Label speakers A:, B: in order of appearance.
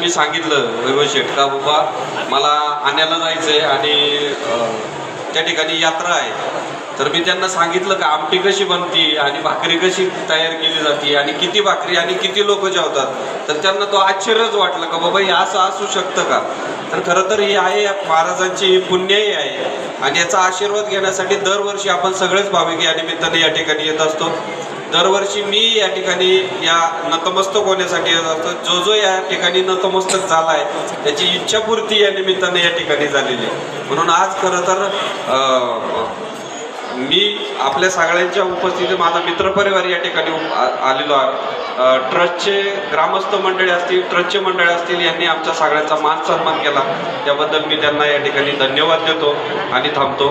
A: मी सांगितलं वैभवशेठ का बाबा मला आण्याला जायचं आहे आणि त्या ठिकाणी यात्रा आहे, तर मी त्यांना सांगितलं का आमटी कशी बनती आणि भाकरी कशी तयार केली जाते आणि किती भाकरी आणि किती लोक जेवतात, तर त्यांना तो आश्चर्यच वाटलं का बाबा हे असं असू शकतं का. तर खरं तर ही आहे महाराजांची पुण्यही आहे आणि याचा आशीर्वाद घेण्यासाठी दरवर्षी आपण सगळेच भाविक या निमित्ताने या ठिकाणी येत असतो. दरवर्षी मी या ठिकाणी या नतमस्तक होण्यासाठी येत असतो. जो जो या ठिकाणी नतमस्तक झाला आहे त्याची इच्छापूर्ती या निमित्ताने या ठिकाणी झालेली आहे. म्हणून आज खरं तर मी आपल्या सगळ्यांच्या उपस्थितीत माझा मित्रपरिवार या ठिकाणी आलेलो आहे. ट्रस्टचे ग्रामस्थ मंडळी असतील, ट्रस्टचे मंडळी असतील, यांनी आमच्या सगळ्यांचा मान सन्मान केला, त्याबद्दल मी त्यांना या ठिकाणी धन्यवाद देतो आणि थांबतो.